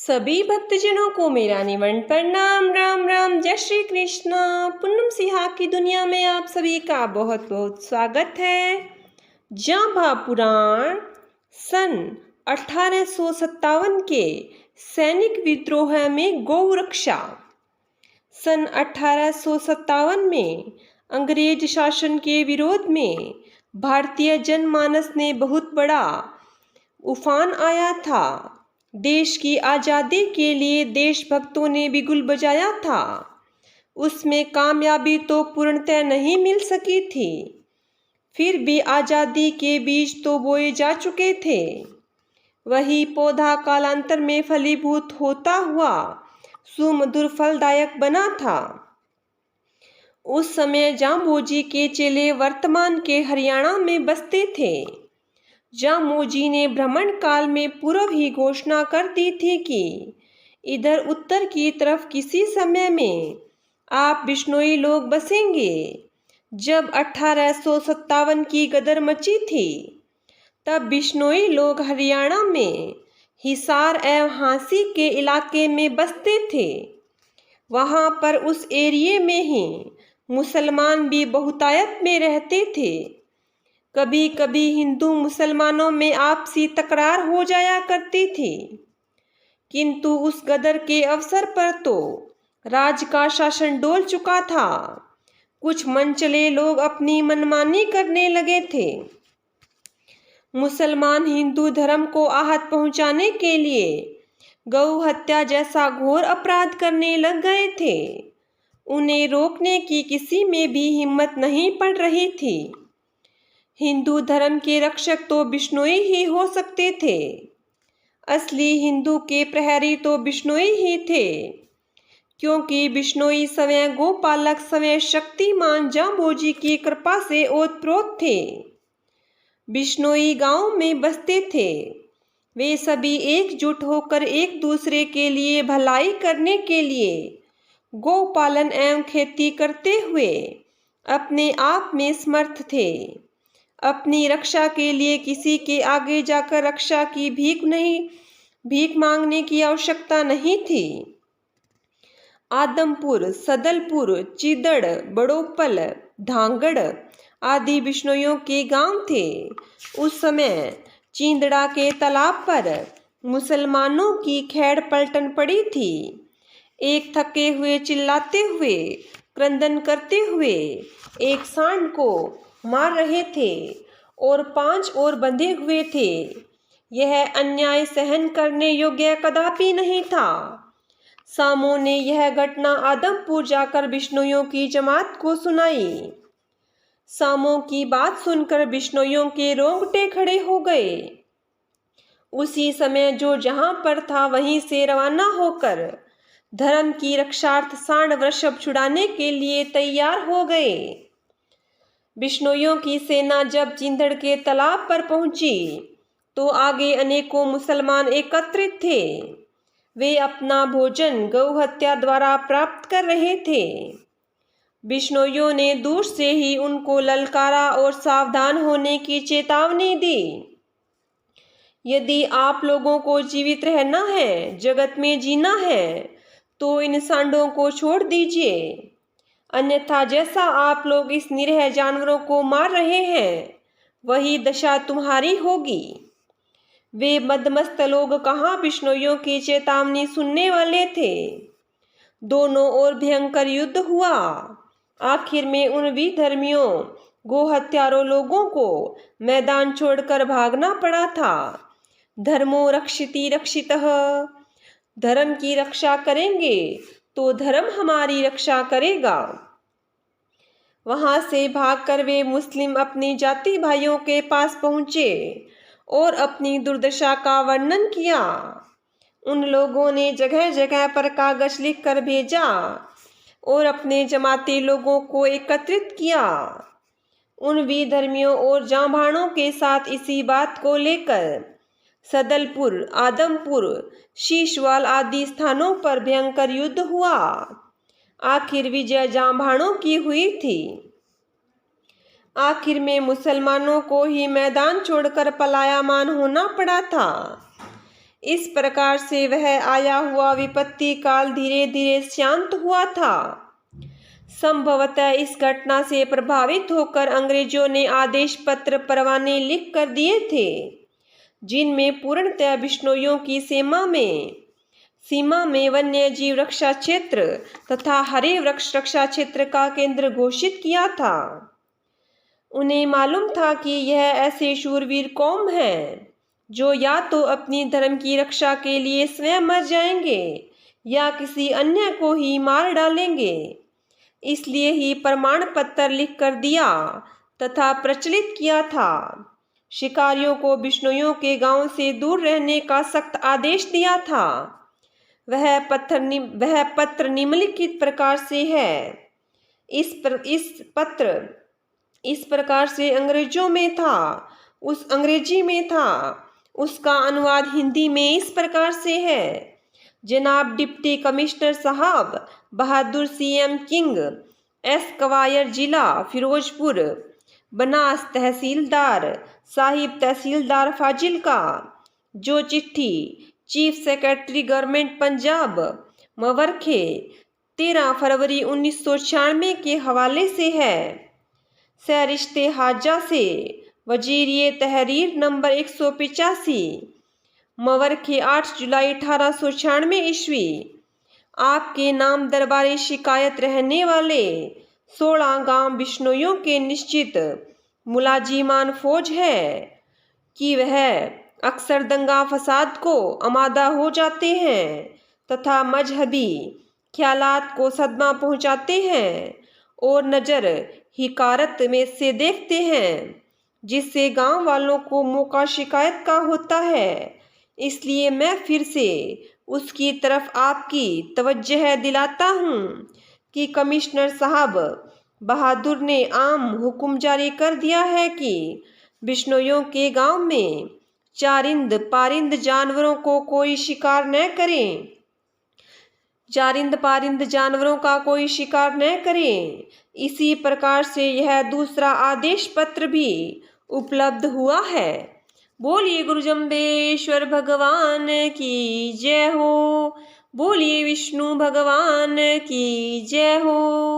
सभी भक्तजनों को मेरा निमन प्रणाम। राम राम, जय श्री कृष्णा। पूनम सिहा की दुनिया में आप सभी का बहुत बहुत स्वागत है। जांबा पुराण सन 1857 के सैनिक विद्रोह में गौ रक्षा। सन 1857 में अंग्रेज शासन के विरोध में भारतीय जनमानस ने बहुत बड़ा उफान आया था। देश की आज़ादी के लिए देशभक्तों ने बिगुल बजाया था। उसमें कामयाबी तो पूर्णतः नहीं मिल सकी थी, फिर भी आज़ादी के बीज तो बोए जा चुके थे। वही पौधा कालांतर में फलीभूत होता हुआ सुमधुर फलदायक बना था। उस समय जांबोजी के चेले वर्तमान के हरियाणा में बसते थे। जामोजी ने भ्रमण काल में पूर्व ही घोषणा कर दी थी कि इधर उत्तर की तरफ किसी समय में आप बिश्नोई लोग बसेंगे। जब 1857 की गदर मची थी, तब बिश्नोई लोग हरियाणा में हिसार एवं हांसी के इलाके में बसते थे। वहाँ पर उस एरिए में ही मुसलमान भी बहुतायत में रहते थे। कभी कभी हिंदू मुसलमानों में आपसी तकरार हो जाया करती थी, किंतु उस गदर के अवसर पर तो राज का शासन डोल चुका था। कुछ मनचले लोग अपनी मनमानी करने लगे थे। मुसलमान हिंदू धर्म को आहत पहुंचाने के लिए गौ हत्या जैसा घोर अपराध करने लग गए थे। उन्हें रोकने की किसी में भी हिम्मत नहीं पड़ रही थी। हिंदू धर्म के रक्षक तो बिश्नोई ही हो सकते थे। असली हिंदू के प्रहरी तो बिश्नोई ही थे, क्योंकि बिश्नोई स्वयं गोपालक स्वयं शक्तिमान जांबोजी की कृपा से ओतप्रोत थे। बिश्नोई गांव में बसते थे। वे सभी एकजुट होकर एक दूसरे के लिए भलाई करने के लिए गोपालन एवं खेती करते हुए अपने आप में समर्थ थे। अपनी रक्षा के लिए किसी के आगे जाकर रक्षा की भीख मांगने की आवश्यकता नहीं थी। आदमपुर, सदलपुर, चिदड़, बड़ोपल, धांगड़ आदि बिश्नोइयों के गांव थे। उस समय चिंदड़ा के तालाब पर मुसलमानों की खैर पलटन पड़ी थी। एक थके हुए चिल्लाते हुए क्रंदन करते हुए एक सांड को मार रहे थे और 5 और बंधे हुए थे। यह अन्याय सहन करने योग्य कदापि नहीं था। सामो ने यह घटना आदमपुर जाकर बिश्नोइयों की जमात को सुनाई। सामो की बात सुनकर बिश्नोइयों के रोंगटे खड़े हो गए। उसी समय जो जहां पर था वहीं से रवाना होकर धर्म की रक्षार्थ सांड वृषभ छुड़ाने के लिए तैयार हो गए। बिश्नोइयों की सेना जब चिंदड़ के तालाब पर पहुंची तो आगे अनेकों मुसलमान एकत्रित थे। वे अपना भोजन गौ हत्या द्वारा प्राप्त कर रहे थे। बिश्नोइयों ने दूर से ही उनको ललकारा और सावधान होने की चेतावनी दी। यदि आप लोगों को जीवित रहना है, जगत में जीना है, तो इन सांडों को छोड़ दीजिए, अन्यथा जैसा आप लोग इस निरीह जानवरों को मार रहे हैं, वही दशा तुम्हारी होगी। वे मदमस्त लोग कहाँ बिश्नोइयों की चेतावनी सुनने वाले थे। दोनों ओर भयंकर युद्ध हुआ। आखिर में उन विधर्मियों गो हत्यारों लोगों को मैदान छोड़कर भागना पड़ा था। धर्मो रक्षिति रक्षितः, धर्म की रक्षा करेंगे तो धर्म हमारी रक्षा करेगा। वहां से भागकर वे मुस्लिम अपने जाति भाइयों के पास पहुंचे और अपनी दुर्दशा का वर्णन किया। उन लोगों ने जगह जगह पर कागज लिखकर भेजा और अपने जमाती लोगों को एकत्रित किया। उन विधर्मियों और जांभाणों के साथ इसी बात को लेकर सदलपुर, आदमपुर, शीशवाल आदि स्थानों पर भयंकर युद्ध हुआ। आखिर विजय जांभाणों की हुई थी। आखिर में मुसलमानों को ही मैदान छोड़कर पलायमान होना पड़ा था। इस प्रकार से वह आया हुआ विपत्ति काल धीरे धीरे शांत हुआ था। संभवतः इस घटना से प्रभावित होकर अंग्रेजों ने आदेश पत्र परवाने लिख कर दिए थे, जिनमें पूर्णतः बिश्नोइयों की सीमा में वन्य जीव रक्षा क्षेत्र तथा हरे वृक्ष रक्षा क्षेत्र का केंद्र घोषित किया था। उन्हें मालूम था कि यह ऐसे शूरवीर कौम है जो या तो अपनी धर्म की रक्षा के लिए स्वयं मर जाएंगे या किसी अन्य को ही मार डालेंगे। इसलिए ही प्रमाण पत्र लिख कर दिया तथा प्रचलित किया था। शिकारियों को बिश्नोइयों के गांव से दूर रहने का सख्त आदेश दिया था। वह पत्र निम्नलिखित प्रकार से है। इस पत्र इस प्रकार से अंग्रेजी में था। उसका अनुवाद हिंदी में इस प्रकार से है। जनाब डिप्टी कमिश्नर साहब, बहादुर CM किंग, एस्क्वायर, जिला फिरोजपुर, बनास, तहसीलदार साहिब, तहसीलदार फाजिलका। जो चिट्ठी चीफ सेक्रेटरी गवर्नमेंट पंजाब, मवरखे, 13 फरवरी 1996 के हवाले से है। सरिश्ते हाजा से वजीरिए तहरीर नंबर 185, मवरखे, 8 जुलाई 1896 ईस्वी। आपके नाम दरबारी शिकायत रहने वाले 16 गांव बिश्नोइयों के निश्चित मुलाजिमान फौज है कि वह अक्सर दंगा फसाद को आमादा हो जाते हैं तथा मजहबी ख्यालात को सदमा पहुंचाते हैं और नज़र हिकारत में से देखते हैं, जिससे गांव वालों को मौका शिकायत का होता है। इसलिए मैं फिर से उसकी तरफ आपकी तवज्जह दिलाता हूँ कि कमिश्नर साहब बहादुर ने आम हुक्म जारी कर दिया है कि बिश्नोइयों के गांव में चारिंद पारिंद जानवरों को कोई शिकार न करें। चारिंद पारिंद जानवरों का कोई शिकार न करें। इसी प्रकार से यह दूसरा आदेश पत्र भी उपलब्ध हुआ है। बोलिए गुरु जम्बेश्वर भगवान की जय हो। बोलिए विष्णु भगवान की जय हो।